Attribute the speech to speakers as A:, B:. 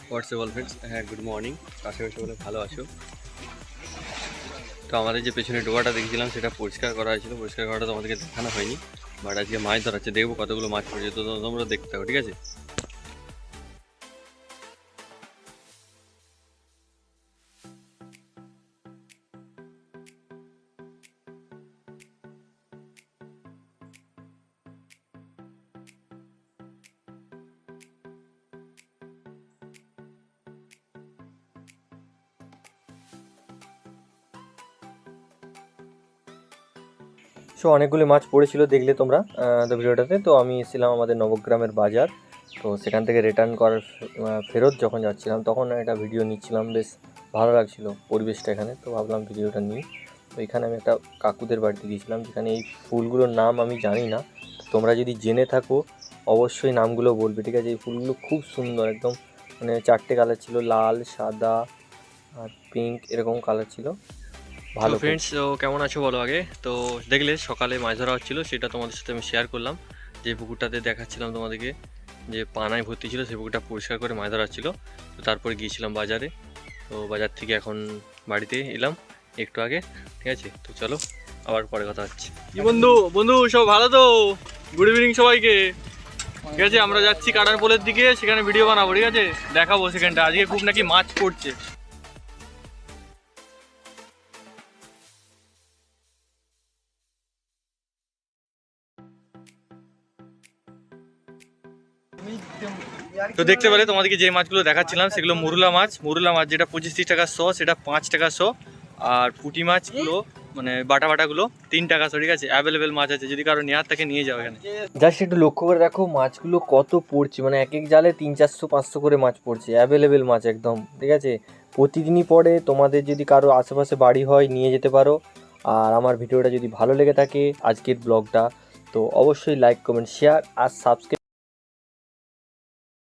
A: WhatsApp friends, হ্যাঁ good morning. আশা করি সকলে ভালো আছো। তো আমাদের যে পেছনে ডোবাটা দেখছিলাম সেটা পরিষ্কার করা হয়েছিল। পরিষ্কার করাটা তোমাদেরকে দেখানো হয়নি, বাট আজকে মাছ ধরাচ্ছে, দেখবো কতগুলো মাছ পড়েছে। তো তোমরা দেখতে থাকো, ঠিক আছে? অনেকগুলি মাছ পড়েছিল দেখলে তোমরা তো ভিডিওটাতে। তো আমি এসেছিলাম আমাদের নবগ্রামের বাজার। তো সেখান থেকে রিটার্ন করার ফেরত যখন যাচ্ছিলাম তখন একটা ভিডিও নিচ্ছিলাম, বেশ ভালো লাগছিল পরিবেশটা এখানে। তো ভাবলাম ভিডিওটা নিই। তো এখানে আমি একটা কাকুদের বাড়িতে গিয়েছিলাম, যেখানে এই ফুলগুলোর নাম আমি জানি না। তোমরা যদি জেনে থাকো অবশ্যই নামগুলো বলবে, ঠিক আছে? এই ফুলগুলো খুব সুন্দর, একদম মানে 4টে কালার ছিল, লাল, সাদা আর পিঙ্ক, এরকম কালার ছিল। ভালো ফ্রেন্ডস, তো কেমন আছো বলো আগে। তো দেখলে সকালে মাছ ধরা হচ্ছিলো, সেটা তোমাদের সাথে আমি শেয়ার করলাম। যে পুকুরটাতে দেখাচ্ছিলাম তোমাদেরকে যে পানায় ভর্তি ছিল, সেই পুকুরটা পরিষ্কার করে মাছ ধরা হচ্ছিলো। তো তারপরে গিয়েছিলাম বাজারে। তো বাজার থেকে এখন বাড়িতে এলাম একটু আগে, ঠিক আছে? তো চলো আবার পরে কথা হচ্ছে। কি বন্ধু বন্ধু সব ভালো তো? গুড ইভিনিং সবাইকে। ঠিক আছে, আমরা যাচ্ছি কাটার পোলের দিকে, সেখানে ভিডিও বানাবো, ঠিক আছে? দেখাবো সেখানটা আজকে খুব নাকি মাছ পড়ছে। তো দেখতে পেলে তোমাদেরকে যে মাছগুলো দেখাচ্ছিলাম সেগুলো মুরুলা মাছ। মুরুলা মাছ যেটা 25-30 টাকা শ, সেটা 5 টাকা শ। আর পুঁটি মাছগুলো মানে বাটাগুলো 3 টাকা শ, ঠিক আছে? অ্যাভেলেবেল মাছ আছে, যদি কারো নেওয়ার থাকে নিয়ে যাও এখানে। জাস্ট একটু লক্ষ্য করে দেখো মাছগুলো কত পড়ছে, মানে এক এক জালে 300-400 করে মাছ পড়ছে। অ্যাভেলেবেল মাছ একদম, ঠিক আছে? প্রতিদিনই পড়ে। তোমাদের যদি কারো আশেপাশে বাড়ি হয় নিয়ে যেতে পারো। আর আমার ভিডিওটা যদি ভালো লেগে থাকে আজকের ব্লগটা, তো অবশ্যই লাইক, কমেন্ট, শেয়ার আর সাবস্ক্রাইব।